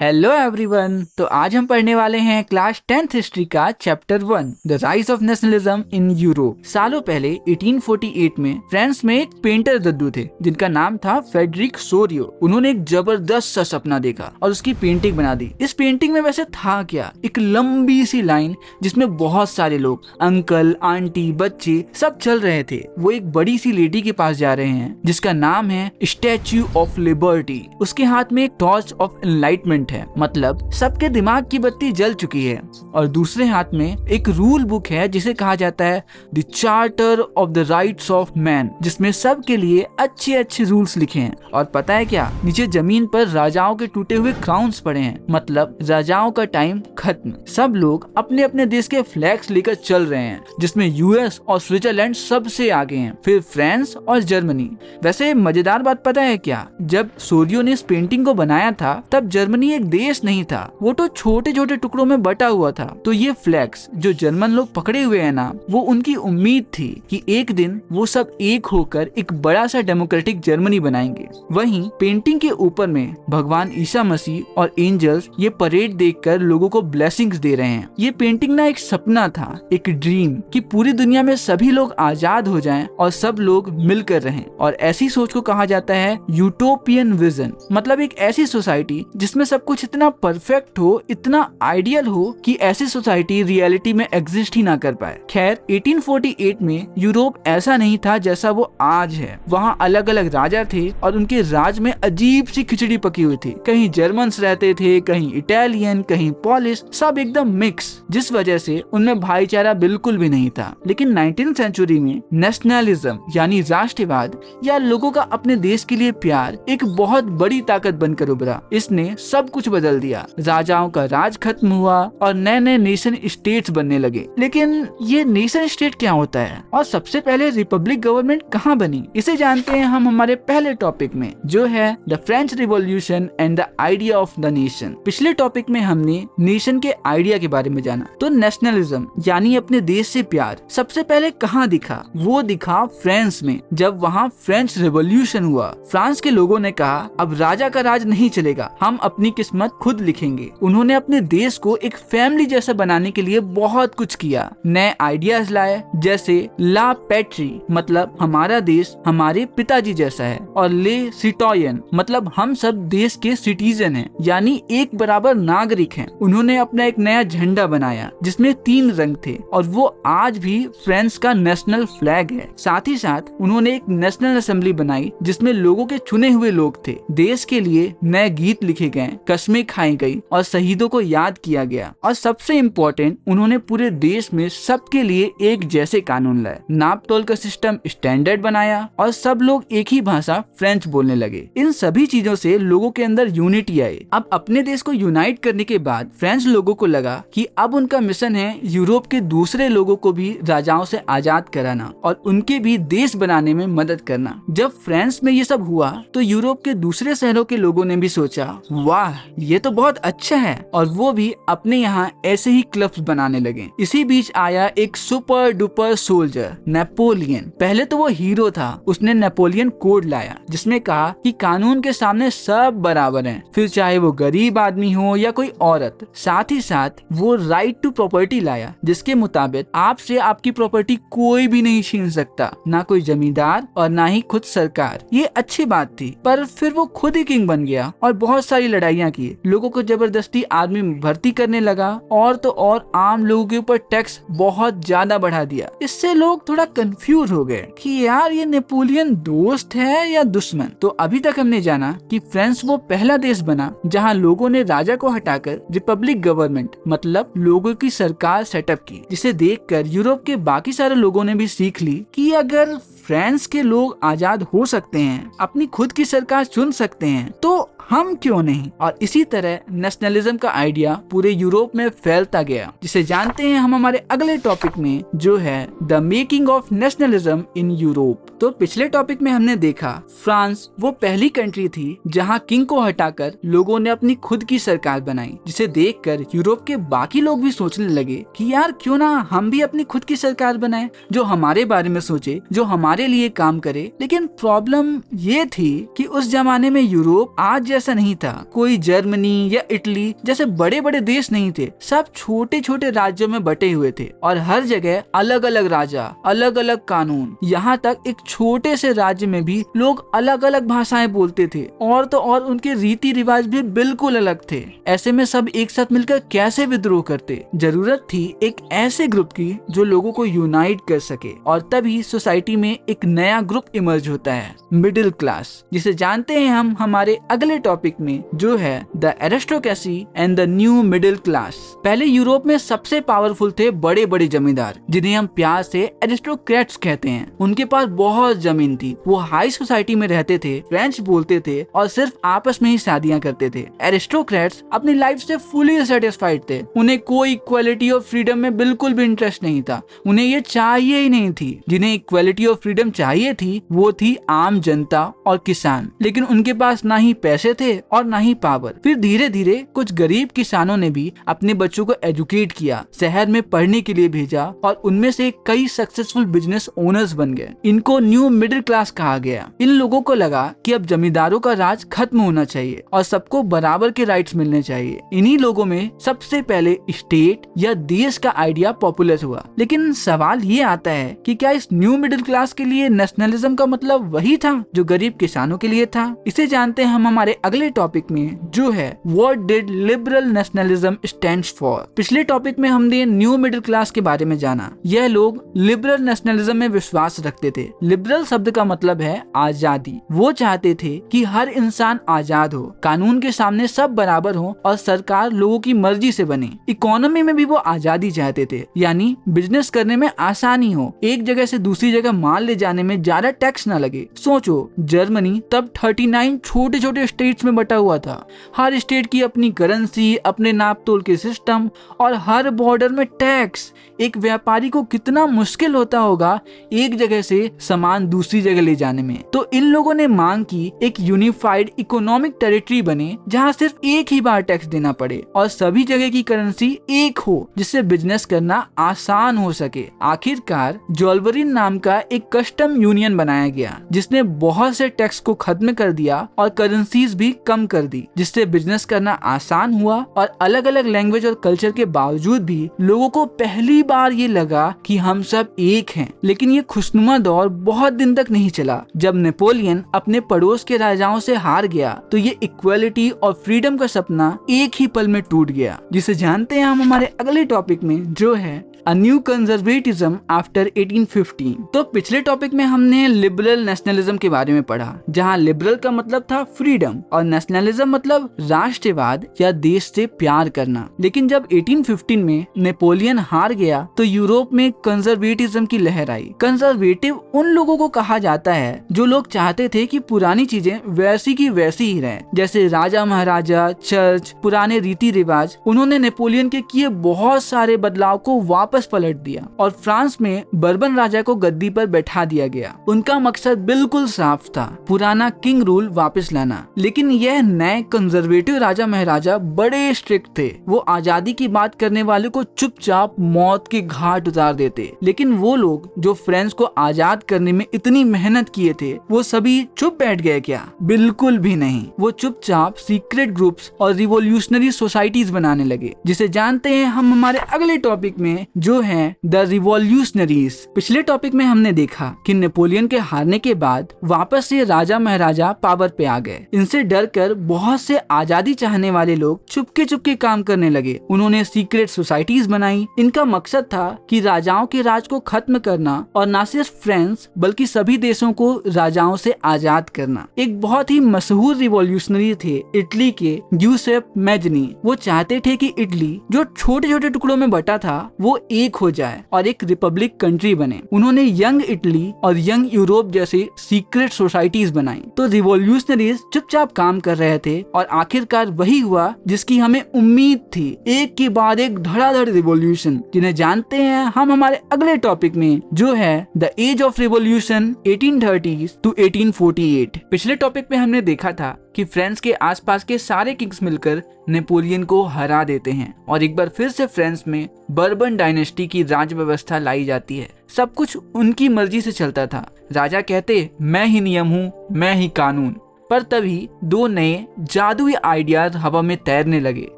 Hello everyone. तो आज हम पढ़ने वाले हैं क्लास 10th हिस्ट्री का chapter 1 the rise of nationalism in Europe. सालों पहले 1848 में फ्रांस में एक पेंटर दद्दू थे जिनका नाम था फ्रेडरिक सोरियो। उन्होंने एक जबरदस्त सा सपना देखा और उसकी पेंटिंग बना दी। इस पेंटिंग में वैसे था क्या, एक लंबी सी लाइन जिसमें बहुत सारे लोग, अंकल, आंटी, बच्चे सब चल रहे थे। वो एक बड़ी सी लेडी के पास जा रहे हैं जिसका नाम है स्टैच्यू ऑफ लिबर्टी। उसके हाथ में एक टॉर्च ऑफ एनलाइटमेंट है, मतलब सबके दिमाग की बत्ती जल चुकी है। और दूसरे हाथ में एक रूल बुक है जिसे कहा जाता है the charter of the rights of man, जिसमें सबके लिए अच्छे अच्छे रूल्स लिखे हैं। और पता है क्या, नीचे जमीन पर राजाओं के टूटे हुए क्राउन्स पड़े हैं, मतलब राजाओं का टाइम खत्म। सब लोग अपने अपने देश के फ्लैग्स लेकर चल रहे हैं, जिसमें यूएस और स्विट्जरलैंड सबसे आगे हैं, फिर फ्रांस और जर्मनी। वैसे मजेदार बात पता है क्या, जब सोरियो ने इस पेंटिंग को बनाया था तब जर्मनी एक देश नहीं था, वो तो छोटे छोटे टुकड़ों में बटा हुआ था। तो ये फ्लैग्स जो जर्मन लोग पकड़े हुए हैं ना, वो उनकी उम्मीद थी कि एक दिन वो सब एक होकर एक बड़ा सा डेमोक्रेटिक जर्मनी बनाएंगे। वहीं पेंटिंग के ऊपर में भगवान ईसा मसीह और एंजल्स ये परेड देखकर लोगों को ब्लेसिंग्स दे रहे हैं। ये पेंटिंग ना एक सपना था, एक ड्रीम कि पूरी दुनिया में सभी लोग आजाद हो जाएं और सब लोग मिलकर रहें। और ऐसी सोच को कहा जाता है यूटोपियन विजन, मतलब एक ऐसी सोसाइटी जिसमें सब कुछ इतना परफेक्ट हो, इतना आइडियल हो कि ऐसी सोसाइटी रियलिटी में एग्जिस्ट ही ना कर पाए। खैर 1848 में यूरोप ऐसा नहीं था जैसा वो आज है। वहाँ अलग अलग राजा थे और उनके राज में अजीब सी खिचड़ी पकी हुई थी। कहीं जर्मन्स रहते थे, कहीं इटालियन, कहीं पोलिश, सब एकदम मिक्स, जिस वजह से उनमें भाईचारा बिल्कुल भी नहीं था। लेकिन 19th सेंचुरी में नेशनलिज्म यानी राष्ट्रवाद या लोगों का अपने देश के लिए प्यार एक बहुत बड़ी ताकत बनकर उभरा। इसने सब कुछ बदल दिया। राजाओं का राज खत्म हुआ और नए नए नेशन स्टेट्स बनने लगे। लेकिन ये नेशन स्टेट क्या होता है और सबसे पहले रिपब्लिक गवर्नमेंट कहाँ बनी, इसे जानते हैं हम हमारे पहले टॉपिक में, जो है the French revolution and the idea of the nation. पिछले टॉपिक में हमने नेशन के आइडिया के बारे में जाना। तो नेशनलिज्म यानी अपने देश से प्यार सबसे पहले कहाँ दिखा, वो दिखा फ्रांस में। जब वहाँ फ्रेंच रिवॉल्यूशन हुआ, फ्रांस के लोगों ने कहा अब राजा का राज नहीं चलेगा, हम अपनी किस्मत खुद लिखेंगे। उन्होंने अपने देश को एक फैमिली जैसा बनाने के लिए बहुत कुछ किया। नए आइडियाज लाए, जैसे ला पैट्री मतलब हमारा देश हमारे पिताजी जैसा है, और ले सिटोयन मतलब हम सब देश के सिटीजन हैं, यानी एक बराबर नागरिक हैं। उन्होंने अपना एक नया झंडा बनाया जिसमें 3 रंग थे और वो आज भी फ्रांस का नेशनल फ्लैग है। साथ ही साथ उन्होंने एक नेशनल असेंबली बनाई जिसमें लोगों के चुने हुए लोग थे। देश के लिए नए गीत लिखे गए, कस्में खाई गई और शहीदों को याद किया गया। और सबसे इम्पोर्टेंट, उन्होंने पूरे देश में सबके लिए एक जैसे कानून लाए, नाप तोल का सिस्टम स्टैंडर्ड बनाया और सब लोग एक ही भाषा फ्रेंच बोलने लगे। इन सभी चीजों से लोगों के अंदर यूनिटी आई। अब अपने देश को यूनाइट करने के बाद फ्रेंच लोगों को लगा कि अब उनका मिशन है यूरोप के दूसरे लोगों को भी राजाओं से आजाद कराना और उनके भी देश बनाने में मदद करना। जब फ्रांस में ये सब हुआ तो यूरोप के दूसरे शहरों के लोगों ने भी सोचा, वाह ये तो बहुत अच्छा है, और वो भी अपने यहाँ ऐसे ही क्लब्स बनाने लगे। इसी बीच आया एक सुपर डुपर सोल्जर नेपोलियन। पहले तो वो हीरो था, उसने नेपोलियन कोड लाया जिसमें कहा कि कानून के सामने सब बराबर हैं, फिर चाहे वो गरीब आदमी हो या कोई औरत। साथ ही साथ वो राइट टू प्रॉपर्टी लाया जिसके मुताबिक आपसे आपकी प्रॉपर्टी कोई भी नहीं छीन सकता, ना कोई जमींदार और ना ही खुद सरकार। ये अच्छी बात थी, पर फिर वो खुद ही किंग बन गया और बहुत सारी लड़ाइयाँ की। लोगों को जबरदस्ती आर्मी में भर्ती करने लगा और तो और आम लोगों के ऊपर टैक्स बहुत ज्यादा बढ़ा दिया। इससे लोग थोड़ा कंफ्यूज हो गए कि यार ये नेपोलियन दोस्त है या दुश्मन। तो अभी तक हमने जाना कि फ्रांस वो पहला देश बना जहां लोगों ने राजा को हटाकर रिपब्लिक गवर्नमेंट मतलब लोगों की सरकार सेटअप की, जिसे देखकर यूरोप के बाकी सारे लोगों ने भी सीख ली कि अगर फ्रांस के लोग आजाद हो सकते हैं, अपनी खुद की सरकार चुन सकते हैं, तो हम क्यों नहीं। और इसी तरह नेशनलिज्म का आइडिया पूरे यूरोप में फैलता गया, जिसे जानते हैं हम हमारे अगले टॉपिक में, जो है the making of nationalism in Europe. तो पिछले टॉपिक में हमने देखा फ्रांस वो पहली कंट्री थी जहां किंग को हटाकर लोगों ने अपनी खुद की सरकार बनाई, जिसे देखकर यूरोप के बाकी लोग भी सोचने लगे कि यार क्यों ना हम भी अपनी खुद की सरकार बनाएं, जो हमारे बारे में सोचे, जो हमारे लिए काम करे। लेकिन प्रॉब्लम ये थी कि उस जमाने में यूरोप आज जैसा नहीं था। कोई जर्मनी या इटली जैसे बड़े बड़े देश नहीं थे, सब छोटे छोटे राज्यों में बटे हुए थे और हर जगह अलग अलग राजा, अलग अलग कानून। यहाँ तक एक छोटे से राज्य में भी लोग अलग अलग भाषाएं बोलते थे और तो और उनके रीति रिवाज भी बिल्कुल अलग थे। ऐसे में सब एक साथ मिलकर कैसे विद्रोह करते? जरूरत थी एक ऐसे ग्रुप की जो लोगों को यूनाइट कर सके और तभी सोसाइटी में एक नया ग्रुप इमर्ज होता है, मिडिल क्लास, जिसे जानते हैं हम हमारे अगले टॉपिक में, जो है the aristocracy and the new middle class. पहले यूरोप में सबसे पावरफुल थे बड़े बड़े जमींदार, जिन्हें हम प्यार से एरिस्टोक्रेट्स कहते हैं। उनके पास बहुत जमीन थी, वो हाई सोसाइटी में रहते थे, फ्रेंच बोलते थे और सिर्फ आपस में ही शादियां करते थे। एरिस्टोक्रेट्स अपनी लाइफ से फुली सेटिस्फाइड थे, उन्हें कोई इक्वालिटी और फ्रीडम में बिल्कुल भी इंटरेस्ट नहीं था, उन्हें ये चाहिए ही नहीं थी। जिन्हें इक्वालिटी और फ्रीडम चाहिए थी वो थी आम जनता और किसान, लेकिन उनके पास ना ही पैसे थे और ना ही पावर। फिर धीरे धीरे कुछ गरीब किसानों ने भी अपने बच्चों को एजुकेट किया, शहर में पढ़ने के लिए भेजा और उनमें से कई सक्सेसफुल बिजनेस ओनर्स बन गए। इनको न्यू मिडिल क्लास कहा गया। इन लोगों को लगा कि अब जमींदारों का राज खत्म होना चाहिए और सबको बराबर के राइट्स मिलने चाहिए। इन्हीं लोगों में सबसे पहले स्टेट या देश का आइडिया पॉपुलर हुआ। लेकिन सवाल ये आता है कि क्या इस न्यू मिडिल क्लास के लिए नेशनलिज्म का मतलब वही था जो गरीब किसानों के लिए था? इसे जानते हैं हम हमारे अगले टॉपिक में, जो है what did liberal nationalism stands for. पिछले टॉपिक में हमने न्यू मिडिल क्लास के बारे में जाना। यह लोग लिबरल नेशनलिज्म में विश्वास रखते थे। लिबरल शब्द का मतलब है आजादी। वो चाहते थे कि हर इंसान आजाद हो, कानून के सामने सब बराबर हो और सरकार लोगों की मर्जी से बने। इकोनॉमी में भी वो आजादी चाहते थे, यानी बिजनेस करने में आसानी हो, एक जगह से दूसरी जगह माल ले जाने में ज्यादा टैक्स न लगे। सोचो, जर्मनी तब 39 छोटे छोटे स्टेट्स में बटा हुआ था। हर स्टेट की अपनी करेंसी, अपने नाप तोल के सिस्टम और हर बॉर्डर में टैक्स। एक व्यापारी को कितना मुश्किल होता होगा एक जगह से सामान दूसरी जगह ले जाने में। तो इन लोगों ने मांग की एक यूनिफाइड इकोनॉमिक टेरिटरी बने, जहां सिर्फ एक ही बार टैक्स देना पड़े और सभी जगह की करेंसी एक हो, जिससे बिजनेस करना आसान हो सके। आखिरकार जोल्वरिन नाम का एक कस्टम यूनियन बनाया गया, जिसने बहुत से टैक्स को खत्म कर दिया और करेंसीज भी कम कर दी, जिससे बिजनेस करना आसान हुआ। और अलग अलग लैंग्वेज और कल्चर के बावजूद भी लोगों को पहली बार ये लगा कि हम सब एक हैं। लेकिन ये खुशनुमा दौर बहुत दिन तक नहीं चला। जब नेपोलियन अपने पड़ोस के राजाओं से हार गया तो ये इक्वालिटी और फ्रीडम का सपना एक ही पल में टूट गया, जिसे जानते हैं हम हमारे अगले टॉपिक में, जो है अ न्यू कंजर्वेटिज्म आफ्टर 1815। तो पिछले टॉपिक में हमने लिबरल नेशनलिज्म के बारे में पढ़ा, जहां लिबरल का मतलब था फ्रीडम और नेशनलिज्म मतलब राष्ट्रवाद या देश से प्यार करना। लेकिन जब 1815 में नेपोलियन हार गया तो यूरोप में कंजर्वेटिज्म की लहर आई। कंजर्वेटिव उन लोगों को कहा जाता है जो लोग चाहते थे कि पुरानी चीजें वैसी की वैसी ही रहें, जैसे राजा महाराजा, चर्च, पुराने रीति रिवाज। उन्होंने नेपोलियन के किए बहुत सारे बदलाव को वापस पलट दिया और फ्रांस में बर्बन राजा को गद्दी पर बैठा दिया गया। उनका मकसद बिल्कुल साफ था, पुराना किंग रूल वापस लाना। लेकिन यह नए कंजर्वेटिव राजा महाराजा बड़े स्ट्रिक्ट थे। वो आजादी की बात करने वाले को चुपचाप मौत के घाट उतार देते। लेकिन वो लोग जो फ्रांस को आजाद करने में इतनी मेहनत किए थे, वो सभी चुप बैठ गए क्या? बिल्कुल भी नहीं। वो चुपचाप सीक्रेट ग्रुप्स और रिवॉल्यूशनरी सोसाइटीज बनाने लगे, जिसे जानते हैं हम हमारे अगले टॉपिक में, जो है द रिवॉल्यूशनरीज। पिछले टॉपिक में हमने देखा कि नेपोलियन के हारने के बाद वापस से राजा महाराजा पावर पे आ गए। इनसे डरकर बहुत से आजादी चाहने वाले लोग चुपके चुपके काम करने लगे। उन्होंने सीक्रेट सोसाइटीज बनाई। इनका मकसद था कि राजाओं के राज को खत्म करना और न सिर्फ फ्रांस बल्कि सभी देशों को राजाओं से आजाद करना। एक बहुत ही मशहूर रिवॉल्यूशनरी थे इटली के गियुसेप मैजनी। वो चाहते थे कि इटली जो छोटे छोटे टुकड़ों में बटा था वो एक हो जाए और एक रिपब्लिक कंट्री बने। उन्होंने यंग इटली और यंग यूरोप जैसे सीक्रेट सोसाइटीज बनाई। तो रिवॉल्यूशनरीज चुपचाप काम कर रहे थे और आखिरकार वही हुआ जिसकी हमें उम्मीद थी, एक के बाद एक धड़ाधड़ रिवॉल्यूशन, जिन्हें जानते हैं हम हमारे अगले टॉपिक में, जो है the age of revolution 1830s to 1848। पिछले टॉपिक में हमने देखा था कि फ्रांस के आसपास के सारे किंग्स मिलकर नेपोलियन को हरा देते हैं और एक बार फिर से फ्रांस में बर्बन डायनेस्टी की राज व्यवस्था लाई जाती है। सब कुछ उनकी मर्जी से चलता था। राजा कहते मैं ही नियम हूँ, मैं ही कानून। पर तभी दो नए जादुई आइडियाज हवा में तैरने लगे।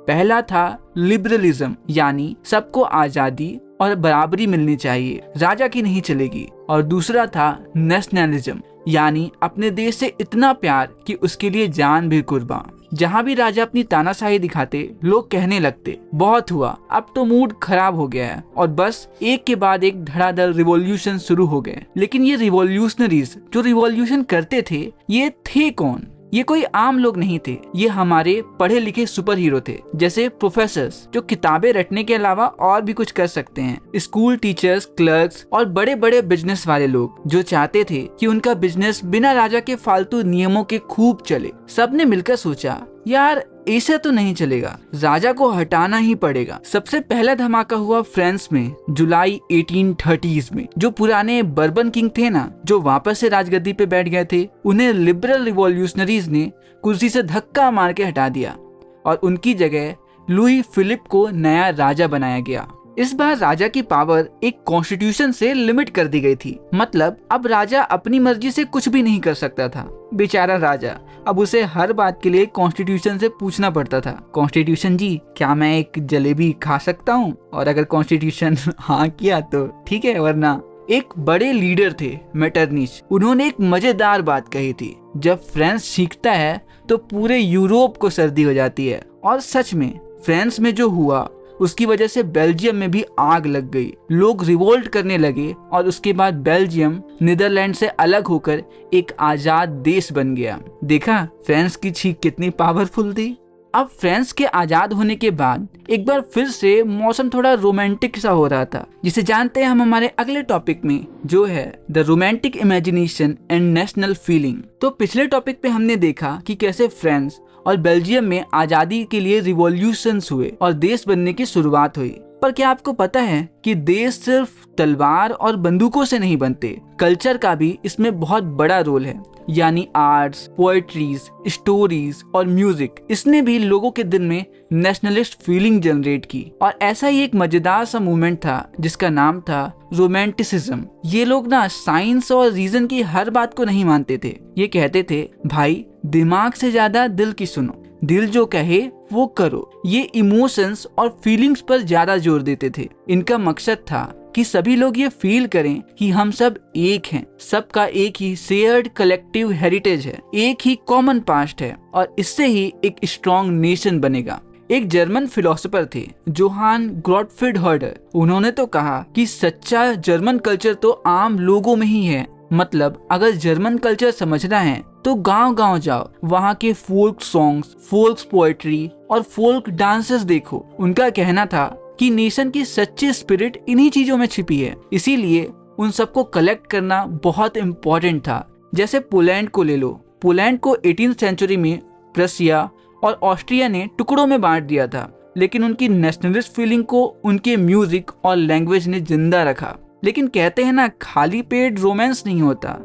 पहला था लिबरलिज्म, यानी सबको आजादी और बराबरी मिलनी चाहिए, राजा की नहीं चलेगी। और दूसरा था नेशनलिज्म, यानी अपने देश से इतना प्यार कि उसके लिए जान भी कुर्बान। जहाँ भी राजा अपनी तानाशाही दिखाते, लोग कहने लगते बहुत हुआ, अब तो मूड खराब हो गया है, और बस एक के बाद एक धड़ाधड़ रिवॉल्यूशन शुरू हो गए। लेकिन ये रिवॉल्यूशनरीज जो रिवॉल्यूशन करते थे, ये थे कौन? ये कोई आम लोग नहीं थे, ये हमारे पढ़े लिखे सुपर हीरो थे, जैसे प्रोफेसर्स जो किताबें रटने के अलावा और भी कुछ कर सकते हैं, स्कूल टीचर्स, क्लर्क्स और बड़े बड़े बिजनेस वाले लोग जो चाहते थे कि उनका बिजनेस बिना राजा के फालतू नियमों के खूब चले। सबने मिलकर सोचा यार ऐसे तो नहीं चलेगा, राजा को हटाना ही पड़ेगा। सबसे पहला धमाका हुआ फ्रांस में जुलाई 1830s में। जो पुराने बर्बन किंग थे ना, जो वापस से राजगद्दी पे बैठ गए थे, उन्हें लिबरल रिवॉल्यूशनरीज ने कुर्सी से धक्का मार के हटा दिया और उनकी जगह लुई फिलिप को नया राजा बनाया गया। इस बार राजा की पावर एक कॉन्स्टिट्यूशन से लिमिट कर दी गई थी। मतलब अब राजा अपनी मर्जी से कुछ भी नहीं कर सकता था। बेचारा राजा, अब उसे हर बात के लिए कॉन्स्टिट्यूशन से पूछना पड़ता था, कॉन्स्टिट्यूशन जी क्या मैं एक जलेबी खा सकता हूँ? और अगर कॉन्स्टिट्यूशन हाँ किया तो ठीक है, वरना। एक बड़े लीडर थे मेटरनिच, उन्होंने एक मजेदार बात कही थी, जब फ्रांस सीखता है तो पूरे यूरोप को सर्दी हो जाती है। और सच में फ्रांस में जो हुआ उसकी वजह से बेल्जियम में भी आग लग गई। लोग रिवोल्ट करने लगे और उसके बाद बेल्जियम नीदरलैंड से अलग होकर एक आजाद देश बन गया। देखा फ्रांस की छींक कितनी पावरफुल थी। अब फ्रांस के आजाद होने के बाद एक बार फिर से मौसम थोड़ा रोमांटिक सा हो रहा था, जिसे जानते हैं हम हमारे अगले टॉपिक में, जो है the romantic imagination and national feeling. तो पिछले टॉपिक पे हमने देखा कि कैसे फ्रांस और बेल्जियम में आजादी के लिए रिवॉल्यूशंस हुए और देश बनने की शुरुआत हुई। पर क्या आपको पता है कि देश सिर्फ तलवार और बंदूकों से नहीं बनते, कल्चर का भी इसमें बहुत बड़ा रोल है। यानी आर्ट्स, पोएट्रीज, स्टोरीज और म्यूजिक, इसने भी लोगों के दिल में नेशनलिस्ट फीलिंग जनरेट की। और ऐसा ही एक मजेदार सा मूवमेंट था जिसका नाम था रोमांटिसिज्म। ये लोग ना साइंस और रीजन की हर बात को नहीं मानते थे। ये कहते थे भाई दिमाग से ज्यादा दिल की सुनो, दिल जो कहे वो करो। ये इमोशंस और फीलिंग्स पर ज्यादा जोर देते थे। इनका मकसद था कि सभी लोग ये फील करें कि हम सब एक हैं, सबका एक ही शेयर्ड कलेक्टिव हेरिटेज है, एक ही कॉमन पास्ट है, और इससे ही एक स्ट्रॉन्ग नेशन बनेगा। एक जर्मन फिलोसोफर थे जोहान गॉटफ्रीड हर्डर। उन्होंने तो कहा कि सच्चा जर्मन कल्चर तो आम लोगों में ही है। मतलब अगर जर्मन कल्चर समझना है तो गांव गांव जाओ, वहाँ के फोल्क सॉन्ग्स, फोल्क पोएट्री और फोल्क डांसेस देखो। उनका कहना था कि नेशन की सच्ची स्पिरिट इन्हीं चीजों में छिपी है, इसीलिए उन सबको कलेक्ट करना बहुत इम्पोर्टेंट था। जैसे पोलैंड को ले लो। पोलैंड को 18th सेंचुरी में प्रसिया और ऑस्ट्रिया ने टुकड़ों में बांट दिया था, लेकिन उनकी नेशनलिस्ट फीलिंग को उनके म्यूजिक और लैंग्वेज ने जिंदा रखा। लेकिन कहते हैं ना, खाली पेट रोमांस नहीं होता,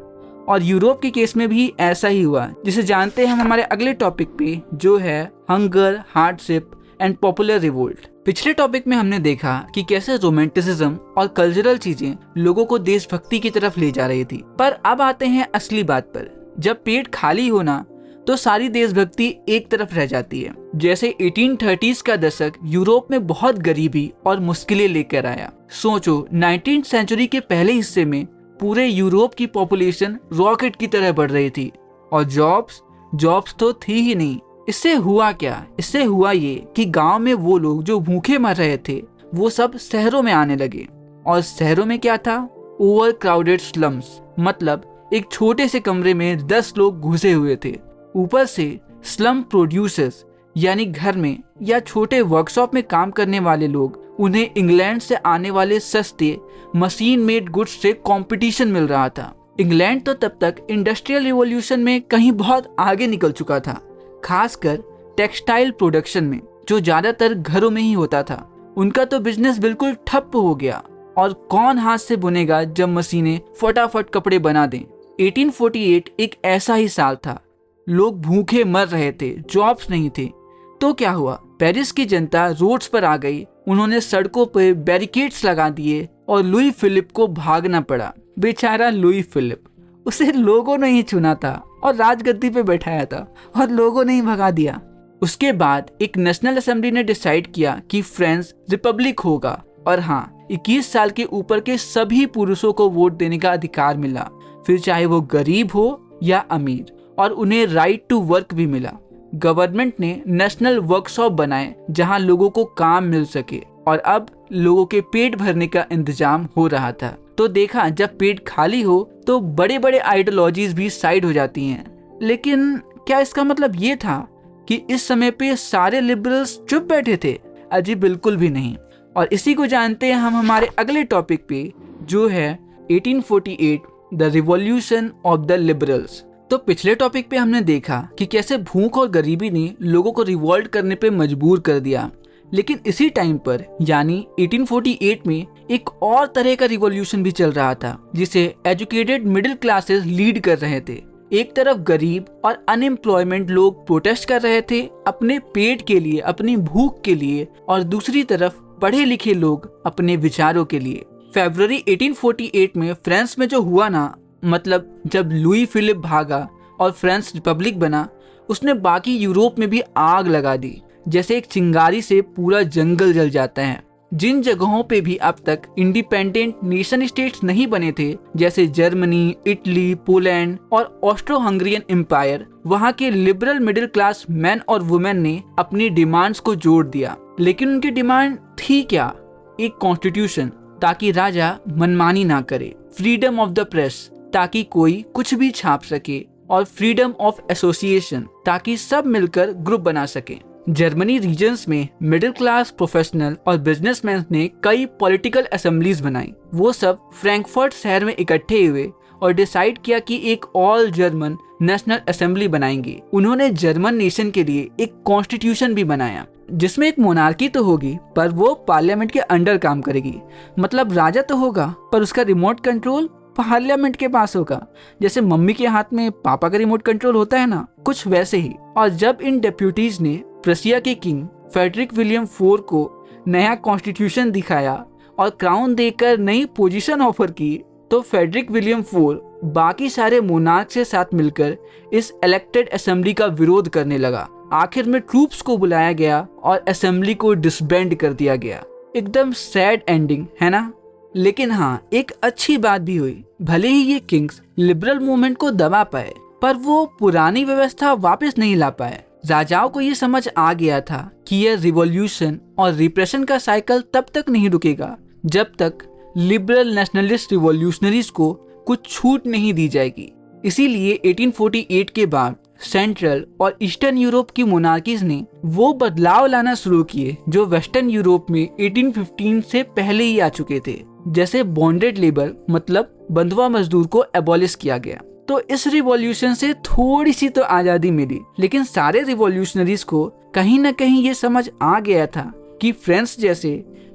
और यूरोप के केस में भी ऐसा ही हुआ, जिसे जानते हैं हम हमारे अगले टॉपिक पे, जो है hunger, hardship and popular revolt. पिछले टॉपिक में हमने देखा कि कैसे रोमांटिसिज्म और कल्चरल चीजें लोगों को देशभक्ति की तरफ ले जा रही थी। पर अब आते हैं असली बात पर। जब पेट खाली होना तो सारी देशभक्ति एक तरफ रह जाती है। जैसे 1830s का दशक यूरोप में बहुत गरीबी और मुश्किलें लेकर आया। सोचो 19th सेंचुरी के पहले हिस्से में पूरे यूरोप की पॉपुलेशन रॉकेट की तरह बढ़ रही थी, और जॉब्स तो थी ही नहीं। इससे हुआ क्या? इससे हुआ ये कि गांव में वो लोग जो भूखे मर रहे थे वो सब शहरों में आने लगे। और शहरों में क्या था? Over crowded slums. मतलब एक छोटे से कमरे में 10 लोग घुसे हुए थे। ऊपर से स्लम प्रोड्यूसर्स, यानी घर में या छोटे वर्कशॉप में काम करने वाले लोग उन्हें इंग्लैंड से आने वाले सस्ते मशीन मेड गुड्स से कंपटीशन मिल रहा था। इंग्लैंड तो तब तक इंडस्ट्रियल रिवॉल्यूशन में कहीं बहुत आगे निकल चुका था, खासकर टेक्सटाइल प्रोडक्शन में, जो ज्यादातर घरों में ही होता था। उनका तो बिजनेस बिल्कुल ठप हो गया, और कौन हाथ से बुनेगा जब मशीनें फटाफट कपड़े बना दें। 1848 एक ऐसा ही साल था। लोग भूखे मर रहे थे, जॉब्स नहीं थे। तो क्या हुआ, पेरिस की जनता रोड्स पर आ गई। उन्होंने सड़कों पर बैरिकेड्स लगा दिए और लुई फिलिप को भागना पड़ा। बेचारा लुई फिलिप, उसे लोगों ने ही चुना था और राजगद्दी पे बैठाया था, और लोगों ने ही भगा दिया। उसके बाद एक नेशनल असेंबली ने डिसाइड किया कि फ्रांस रिपब्लिक होगा, और हाँ, 21 साल के ऊपर के सभी पुरुषों को वोट देने का अधिकार मिला, फिर चाहे वो गरीब हो या अमीर, और उन्हें राइट टू वर्क भी मिला। गवर्नमेंट ने नेशनल वर्कशॉप बनाए जहां लोगों को काम मिल सके, और अब लोगों के पेट भरने का इंतजाम हो रहा था। तो देखा, जब पेट खाली हो तो बड़े बड़े आइडियोलॉजीज भी साइड हो जाती हैं। लेकिन क्या इसका मतलब ये था कि इस समय पे सारे लिबरल्स चुप बैठे थे? अजी बिल्कुल भी नहीं। और इसी को जानते हैं हम हमारे अगले टॉपिक पे, जो है 1848 the revolution of the liberals. तो पिछले टॉपिक पे हमने देखा कि कैसे भूख और गरीबी ने लोगों को रिवॉल्ट करने पे मजबूर कर दिया। लेकिन इसी टाइम पर यानी 1848 में एक और तरह का रिवॉल्यूशन भी चल रहा था, जिसे एजुकेटेड मिडिल क्लासेस लीड कर रहे थे। एक तरफ गरीब और अनएम्प्लॉयमेंट लोग प्रोटेस्ट कर रहे थे अपने पेट के लिए, अपनी भूख के लिए, और दूसरी तरफ पढ़े लिखे लोग अपने विचारों के लिए। फरवरी 1848 में फ्रांस में जो हुआ ना, मतलब जब लुई फिलिप भागा और फ्रांस रिपब्लिक बना, उसने बाकी यूरोप में भी आग लगा दी। जैसे एक चिंगारी से पूरा जंगल जल जाता है। जिन जगहों पे भी अब तक इंडिपेंडेंट नेशन स्टेट्स नहीं बने थे, जैसे जर्मनी, इटली, पोलैंड और ऑस्ट्रो हंगरियन एम्पायर, वहाँ के लिबरल मिडिल क्लास मैन और वुमेन ने अपनी डिमांड्स को जोड़ दिया। लेकिन उनकी डिमांड थी क्या? एक कॉन्स्टिट्यूशन, ताकि राजा मनमानी ना करे, फ्रीडम ऑफ द प्रेस, ताकि कोई कुछ भी छाप सके, और फ्रीडम ऑफ एसोसिएशन, ताकि सब मिलकर ग्रुप बना सके। जर्मनी रीजन्स में मिडिल क्लास प्रोफेशनल और बिजनेसमैन ने कई पॉलिटिकल असेंबलीज बनाई। वो सब फ्रैंकफर्ट शहर में इकट्ठे हुए और डिसाइड किया कि एक ऑल जर्मन नेशनल असेंबली बनाएंगे। उन्होंने जर्मन नेशन के लिए एक कॉन्स्टिट्यूशन भी बनाया, जिसमें एक मोनार्की तो होगी, पर वो पार्लियामेंट के अंडर काम करेगी। मतलब राजा तो होगा, पर उसका रिमोट कंट्रोल पार्लियामेंट के पास होगा। जैसे मम्मी के हाथ में पापा का रिमोट कंट्रोल होता है ना, कुछ वैसे ही। और जब इन डेप्यूटीज ने प्रसिया के किंग फ्रेडरिक विलियम IV को नया कॉन्स्टिट्यूशन दिखाया और क्राउन देकर नई पोजीशन ऑफर की, तो फ्रेडरिक विलियम IV बाकी सारे मोनार्क से साथ मिलकर इस इलेक्टेड असेंबली का विरोध करने लगा। आखिर में ट्रूप्स को बुलाया गया और असेंबली को डिसबैंड कर दिया गया। एकदम सैड एंडिंग है ना? लेकिन हाँ, एक अच्छी बात भी हुई। भले ही ये किंग्स लिबरल मूवमेंट को दबा पाए, पर वो पुरानी व्यवस्था वापस नहीं ला पाए। राजाओं को ये समझ आ गया था कि यह रिवॉल्यूशन और रिप्रेशन का साइकिल तब तक नहीं रुकेगा जब तक लिबरल नेशनलिस्ट रिवॉल्यूशनरीज को कुछ छूट नहीं दी जाएगी। इसीलिए 1848 के बाद सेंट्रल और ईस्टर्न यूरोप की मोनार्कीज ने वो बदलाव लाना शुरू किए जो वेस्टर्न यूरोप में 1815 से पहले ही आ चुके थे। जैसे बॉन्डेड लेबर, मतलब बंधुआ मजदूर को एबॉलिश किया गया। तो इस रिवॉल्यूशन से थोड़ी सी तो आजादी मिली, लेकिन सारे रिवॉल्यूशनरीज को कहीं न कहीं ये समझ आ गया था कि फ्रांस जैसे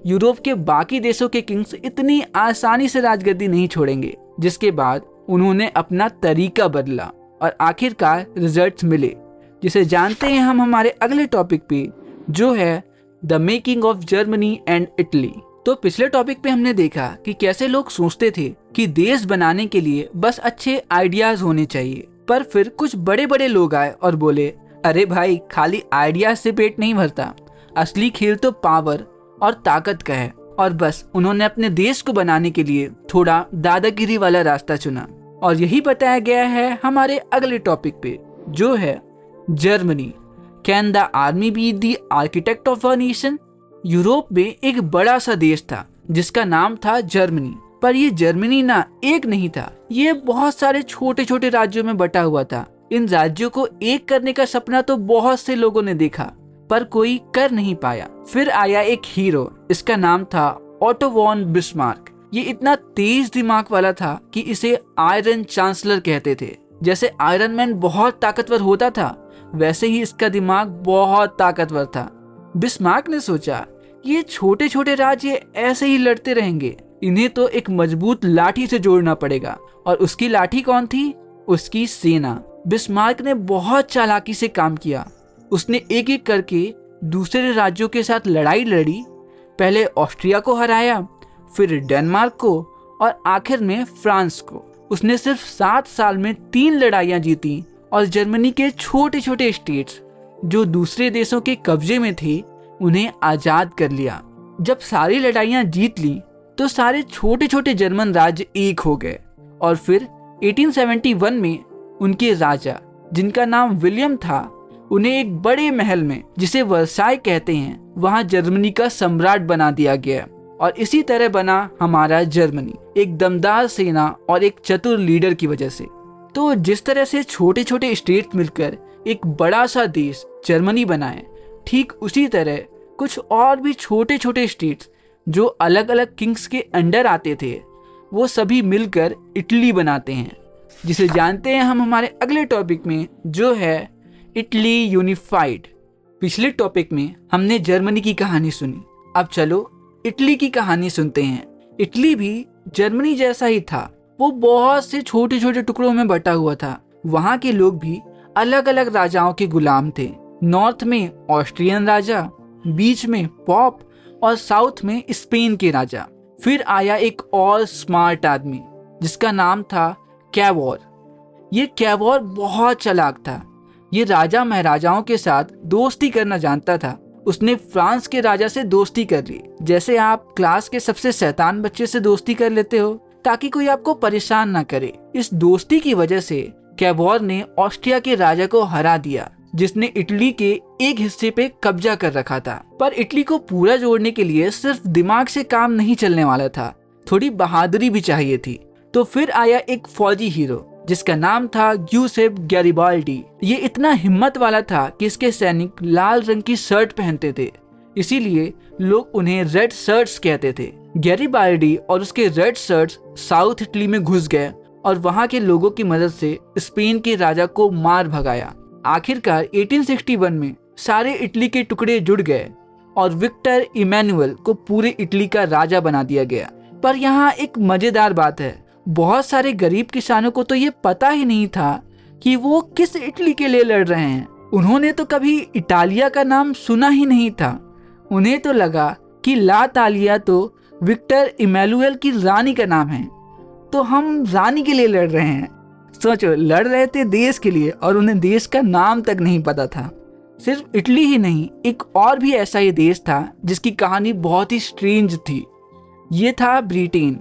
यूरोप के बाकी देशों के किंग्स इतनी आसानी से राजगद्दी नहीं छोड़ेंगे। जिसके बाद उन्होंने अपना तरीका बदला और आखिरकार रिजल्ट्स मिले, जिसे जानते हैं हम हमारे अगले टॉपिक पे, जो है the making of Germany and Italy. तो पिछले टॉपिक पे हमने देखा कि कैसे लोग सोचते थे कि देश बनाने के लिए बस अच्छे आइडियाज होने चाहिए, पर फिर कुछ बड़े बड़े लोग आए और बोले, अरे भाई, खाली आइडियाज से पेट नहीं भरता, असली खेल तो पावर और ताकत का है। और बस उन्होंने अपने देश को बनाने के लिए थोड़ा दादागिरी वाला रास्ता चुना, और यही बताया गया है हमारे अगले टॉपिक पे, जो है Germany. Can the army be the architect of a nation? Europe में एक बड़ा सा देश था जिसका नाम था जर्मनी, पर ये जर्मनी ना एक नहीं था, ये बहुत सारे छोटे छोटे राज्यों में बटा हुआ था। इन राज्यों को एक करने का सपना तो बहुत से लोगों ने देखा, पर कोई कर नहीं पाया। फिर आया एक हीरो, इसका नाम था ओटो वॉन बिस्मार्क। ये इतना तेज दिमाग वाला था कि इसे आयरन चांसलर कहते थे। जैसे आयरन मैन बहुत ताकतवर होता था, वैसे ही इसका दिमाग बहुत ताकतवर था। बिस्मार्क ने सोचा ये छोटे छोटे राज्य ऐसे ही लड़ते रहेंगे, इन्हें तो एक मजबूत लाठी से जोड़ना पड़ेगा। और उसकी लाठी कौन थी? उसकी सेना। बिस्मार्क ने बहुत चालाकी से काम किया। उसने एक एक करके दूसरे राज्यों के साथ लड़ाई लड़ी। पहले ऑस्ट्रिया को हराया, फिर डेनमार्क को और आखिर में फ्रांस को। उसने सिर्फ 7 साल में 3 लड़ाइयां जीती और जर्मनी के छोटे छोटे स्टेट्स जो दूसरे देशों के कब्जे में थे उन्हें आजाद कर लिया। जब सारी लड़ाइयां जीत ली तो सारे छोटे छोटे जर्मन राज्य एक हो गए। और फिर 1871 में उनके राजा, जिनका नाम विलियम था, उन्हें एक बड़े महल में, जिसे वर्साई कहते हैं, वहां जर्मनी का सम्राट बना दिया गया। और इसी तरह बना हमारा जर्मनी, एक दमदार सेना और एक चतुर लीडर की वजह से। तो जिस तरह से छोटे छोटे स्टेट मिलकर एक बड़ा सा देश जर्मनी बनाए, ठीक उसी तरह कुछ और भी छोटे छोटे स्टेट्स जो अलग अलग किंग्स के अंडर आते थे, वो सभी मिलकर इटली बनाते हैं, जिसे जानते हैं हम हमारे अगले टॉपिक में, जो है इटली यूनिफाइड। पिछले टॉपिक में हमने जर्मनी की कहानी सुनी, अब चलो इटली की कहानी सुनते हैं। इटली भी जर्मनी जैसा ही था, वो बहुत से छोटे छोटे टुकड़ों में बटा हुआ था। वहाँ के लोग भी अलग अलग राजाओं के गुलाम थे। नॉर्थ में ऑस्ट्रियन राजा, बीच में पॉप और साउथ में स्पेन के राजा। फिर आया एक और स्मार्ट आदमी जिसका नाम था कैवोर। ये कैवोर बहुत चालाक था। ये राजा महाराजाओं के साथ दोस्ती करना जानता था। उसने फ्रांस के राजा से दोस्ती कर ली, जैसे आप क्लास के सबसे शैतान बच्चे से दोस्ती कर लेते हो ताकि कोई आपको परेशान ना करे। इस दोस्ती की वजह से कैवोर ने ऑस्ट्रिया के राजा को हरा दिया, जिसने इटली के एक हिस्से पे कब्जा कर रखा था। पर इटली को पूरा जोड़ने के लिए सिर्फ दिमाग से काम नहीं चलने वाला था, थोड़ी बहादुरी भी चाहिए थी। तो फिर आया एक फौजी हीरो जिसका नाम था ग्यूसेप गैरिबाल्डी। ये इतना हिम्मत वाला था कि इसके सैनिक लाल रंग की शर्ट पहनते थे, इसीलिए लोग उन्हें रेड शर्ट्स कहते थे। गैरिबाल्डी और उसके रेड शर्ट्स साउथ इटली में घुस गए और वहां के लोगों की मदद से स्पेन के राजा को मार भगाया। आखिरकार 1861 में सारे इटली के टुकड़े जुड़ गए और विक्टर इमैनुअल को पूरे इटली का राजा बना दिया गया। पर यहाँ एक मजेदार बात है, बहुत सारे गरीब किसानों को तो ये पता ही नहीं था कि वो किस इटली के लिए लड़ रहे हैं। उन्होंने तो कभी इटालिया का नाम सुना ही नहीं था। उन्हें तो लगा कि ला तालिया तो विक्टर इमैनुअल की रानी का नाम है, तो हम रानी के लिए लड़ रहे हैं। सोचो, लड़ रहे थे देश के लिए और उन्हें देश का नाम तक नहीं पता था। सिर्फ इटली ही नहीं, एक और भी ऐसा ही देश था जिसकी कहानी बहुत ही स्ट्रेंज थी। ये था ब्रिटेन,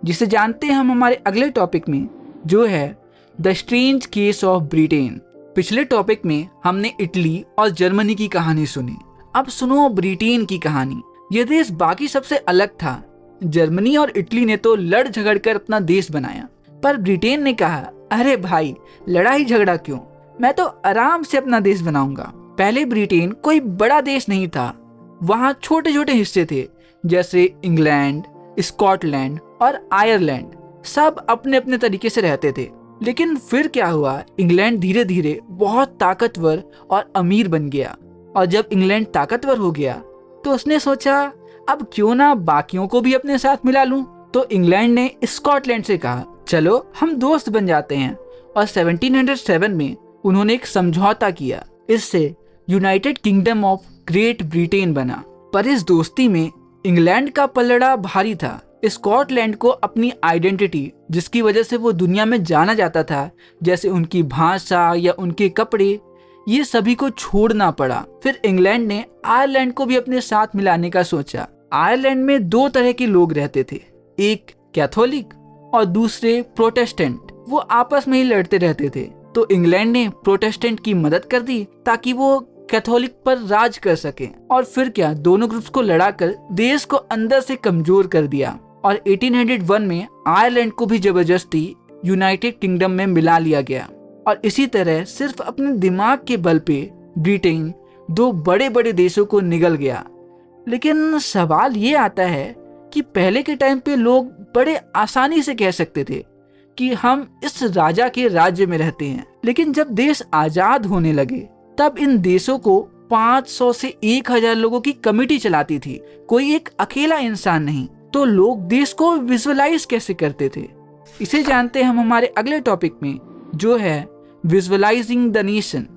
जिसे जानते हैं हम हमारे अगले टॉपिक में, जो है the strange case of Britain. पिछले टॉपिक में हमने इटली और जर्मनी की कहानी सुनी, अब सुनो ब्रिटेन की कहानी। यह देश बाकी सबसे अलग था। जर्मनी और इटली ने तो लड़ झगड़ कर अपना देश बनाया, पर ब्रिटेन ने कहा, अरे भाई लड़ाई झगड़ा क्यों, मैं तो आराम से अपना देश बनाऊंगा। पहले ब्रिटेन कोई बड़ा देश नहीं था, वहाँ छोटे छोटे हिस्से थे, जैसे इंग्लैंड, स्कॉटलैंड और आयरलैंड, सब अपने अपने तरीके से रहते थे। लेकिन फिर क्या हुआ, इंग्लैंड धीरे धीरे बहुत ताकतवर और अमीर बन गया। और जब इंग्लैंड ताकतवर हो गया तो उसने सोचा, अब क्यों ना बाकियों को भी अपने साथ मिला लूं। तो इंग्लैंड ने स्कॉटलैंड से कहा, चलो हम दोस्त बन जाते हैं। और 1707 में उन्होंने एक समझौता किया, इससे United kingdom of great Britain बना। पर इस दोस्ती में इंग्लैंड का पलड़ा भारी था। स्कॉटलैंड को अपनी आइडेंटिटी, जिसकी वजह से वो दुनिया में जाना जाता था, जैसे उनकी भाषा या उनके कपड़े, ये सभी को छोड़ना पड़ा। फिर इंग्लैंड ने आयरलैंड को भी अपने साथ मिलाने का सोचा। आयरलैंड में 2 तरह के लोग रहते थे, एक कैथोलिक और दूसरे प्रोटेस्टेंट। वो आपस में ही लड़ते रहते थे। तो इंग्लैंड ने प्रोटेस्टेंट की मदद कर दी ताकि वो कैथोलिक पर राज कर सके। और फिर क्या, दोनों ग्रुप्स को लड़ाकर देश को अंदर से कमजोर कर दिया। और 1801 में आयरलैंड को भी जबरदस्ती यूनाइटेड किंगडम में मिला लिया गया। और इसी तरह सिर्फ अपने दिमाग के बल पे ब्रिटेन दो बड़े बड़े देशों को निगल गया। लेकिन सवाल ये आता है कि पहले के टाइम पे लोग बड़े आसानी से कह सकते थे कि हम इस राजा के राज्य में रहते हैं, लेकिन जब देश आजाद होने लगे तब इन देशों को 500 से 1000 लोगों की कमेटी चलाती थी, कोई एक अकेला इंसान नहीं। तो लोग देश को विजुअलाइज कैसे करते थे, इसे जानते हैं हम हमारे अगले टॉपिक में, जो है विजुअलाइजिंग द नेशन।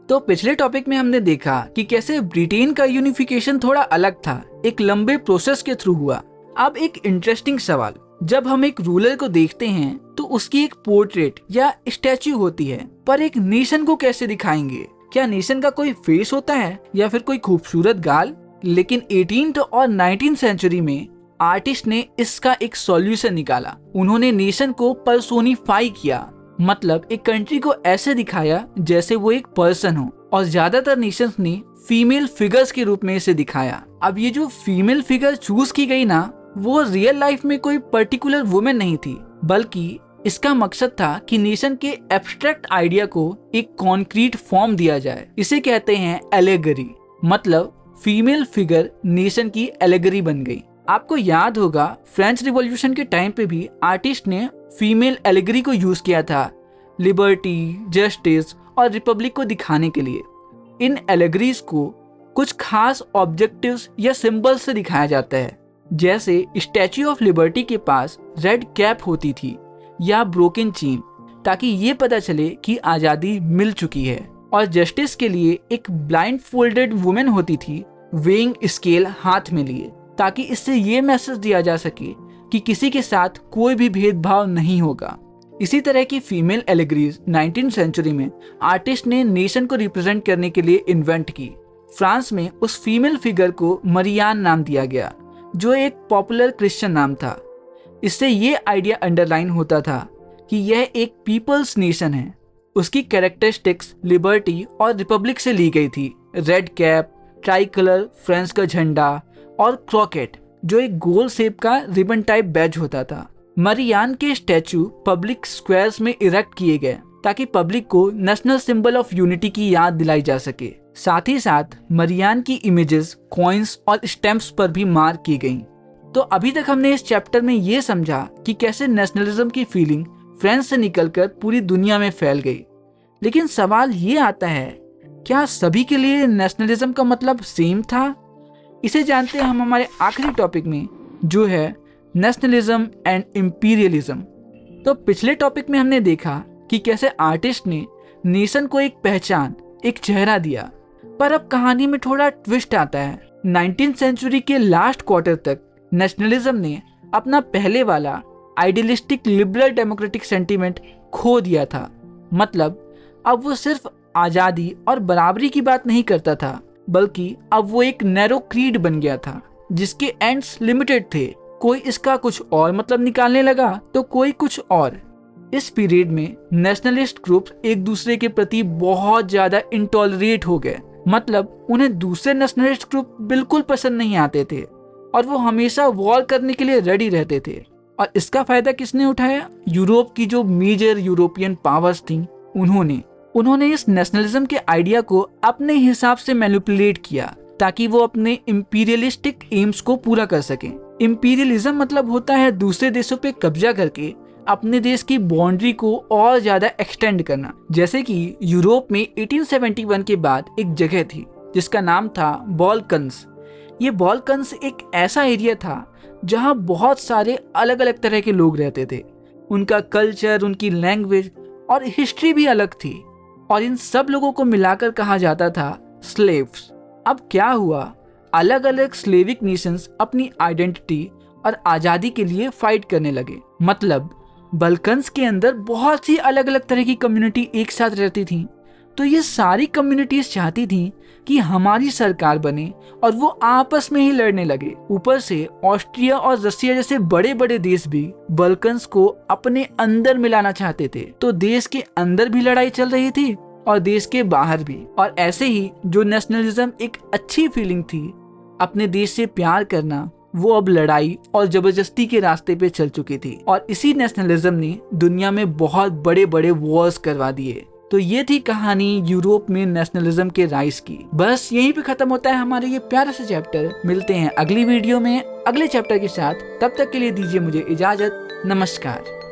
तो पिछले टॉपिक में हमने देखा कि कैसे ब्रिटेन का यूनिफिकेशन थोड़ा अलग था, एक लंबे प्रोसेस के थ्रू हुआ। अब एक इंटरेस्टिंग सवाल, जब हम एक रूलर को देखते हैं तो उसकी एक पोर्ट्रेट या स्टैच्यू होती है, पर एक नेशन को कैसे दिखाएंगे? क्या नेशन का कोई फेस होता है या फिर कोई खूबसूरत गाल? लेकिन 18th और 19th सेंचुरी में आर्टिस्ट ने इसका एक सॉल्यूशन निकाला। उन्होंने नेशन को पर्सोनिफाई किया, मतलब एक कंट्री को ऐसे दिखाया जैसे वो एक पर्सन हो, और ज्यादातर नेशंस ने फीमेल फिगर्स के रूप में इसे दिखाया। अब ये जो फीमेल फिगर चूज की गई ना, वो रियल लाइफ में कोई पर्टिकुलर वुमेन नहीं थी, बल्कि इसका मकसद था कि नेशन के एब्स्ट्रैक्ट आइडिया को एक कॉन्क्रीट फॉर्म दिया जाए। इसे कहते हैं एलेगरी, मतलब फीमेल फिगर नेशन की एलेगरी बन गई। आपको याद होगा फ्रेंच रिवॉल्यूशन के टाइम पे भी आर्टिस्ट ने फीमेल एलेगरी को यूज किया था, लिबर्टी, जस्टिस और रिपब्लिक को दिखाने के लिए। इन एलेगरीज को कुछ खास ऑब्जेक्टिव्स या सिंबल्स से दिखाया जाता है, जैसे स्टैच्यू ऑफ लिबर्टी के पास रेड कैप होती थी या ब्रोकन चेन, ताकि ये पता चले कि आजादी मिल चुकी है। और जस्टिस के लिए एक ब्लाइंड फोल्डेड वुमेन होती थी, वेइंग स्केल हाथ में लिए, ताकि इससे ये मैसेज दिया जा सके कि किसी के साथ कोई भी भेदभाव नहीं होगा। इसी तरह की फीमेल एलेगरीज 19th सेंचुरी में आर्टिस्ट ने नेशन को रिप्रेजेंट करने के लिए इन्वेंट की। फ्रांस में उस फीमेल फिगर को मरियान नाम दिया गया, जो एक पॉपुलर क्रिश्चियन नाम था। इससे ये आइडिया अंडरलाइन होता था कि यह एक पीपल्स नेशन है। उसकी कैरेक्टरिस्टिक्स लिबर्टी और रिपब्लिक से ली गई थी, red cap, try colour France का झंडा और क्रॉकेट, जो एक गोल शेप का रिबन टाइप बैज होता था। मरियान के स्टैचू पब्लिक स्क्वायर्स में इरेक्ट किए गए ताकि पब्लिक को नेशनल सिंबल ऑफ यूनिटी की याद दिलाई जा सके। साथ ही साथ मरियान की इमेजेस कॉइन्स और स्टैम्प्स पर भी मार्क की गईं। तो अभी तक हमने इस चैप्टर में ये समझा कि कैसे नेशनलिज्म की फीलिंग फ्रांस से निकलकर पूरी दुनिया में फैल गई। लेकिन सवाल ये आता है, क्या सभी के लिए नेशनलिज्म का मतलब सेम था? इसे जानते हैं हम हमारे आखिरी टॉपिक में, जो है नेशनलिज्म एंड इंपीरियलिज्म। तो पिछले टॉपिक में हमने देखा कि कैसे आर्टिस्ट ने नेशन को एक पहचान, एक चेहरा दिया, पर अब कहानी में थोड़ा ट्विस्ट आता है। 19th सेंचुरी के लास्ट क्वार्टर तक नेशनलिज्म ने अपना पहले वाला आइडियलिस्टिक लिबरल डेमोक्रेटिक सेंटीमेंट खो दिया था। मतलब अब वो सिर्फ आजादी और बराबरी की बात नहीं करता था, बल्कि अब वो एक नैरो क्रीड बन गया था जिसके एंड्स लिमिटेड थे। कोई इसका कुछ और मतलब निकालने लगा तो कोई कुछ और। इस पीरियड में नेशनलिस्ट ग्रुप्स एक दूसरे के प्रति बहुत ज्यादा इंटॉलरेट हो गए। मतलब उन्हें दूसरे नेशनलिस्ट ग्रुप बिल्कुल पसंद नहीं आते थे और वो हमेशा वॉर करने के लिए रेडी रहते थे। और इसका फायदा किसने उठाया? यूरोप की जो मेजर यूरोपियन पावर्स थी, उन्होंने इस नेशनलिज्म के आइडिया को अपने हिसाब से मैनिपुलेट किया ताकि वो अपने इंपीरियलिस्टिक एम्स को पूरा कर सकें। इंपीरियलिज्म मतलब होता है दूसरे देशों पे कब्जा करके अपने देश की बाउंड्री को और ज्यादा एक्सटेंड करना। जैसे कि यूरोप में 1871 के बाद एक जगह थी जिसका नाम था बॉल्कन्स। ये बॉल्कन्स एक ऐसा एरिया था जहाँ बहुत सारे अलग अलग तरह के लोग रहते थे। उनका कल्चर, उनकी लैंग्वेज और हिस्ट्री भी अलग थी, और इन सब लोगों को मिलाकर कहा जाता था स्लेव्स। अब क्या हुआ, अलग अलग स्लेविक नेशंस अपनी आइडेंटिटी और आज़ादी के लिए फाइट करने लगे। मतलब बल्कन्स के अंदर बहुत सी अलग अलग तरह की कम्युनिटी एक साथ रहती थी। तो ये सारी कम्युनिटीज चाहती थी कि हमारी सरकार बने, और वो आपस में ही लड़ने लगे। ऊपर से ऑस्ट्रिया और रसिया जैसे बड़े बड़े देश भी बल्कन्स को अपने अंदर मिलाना चाहते थे। तो देश के अंदर भी लड़ाई चल रही थी और देश के बाहर भी। और ऐसे ही जो नेशनलिज्म एक अच्छी फीलिंग थी, अपने देश से प्यार करना, वो अब लड़ाई और जबरदस्ती के रास्ते पे चल चुकी थी। और इसी नेशनलिज्म ने दुनिया में बहुत बड़े बड़े वॉर्स करवा दिए। तो ये थी कहानी यूरोप में नेशनलिज्म के राइज की। बस यहीं पे खत्म होता है हमारे ये प्यारा सा चैप्टर। मिलते हैं अगली वीडियो में अगले चैप्टर के साथ, तब तक के लिए दीजिए मुझे इजाजत। नमस्कार।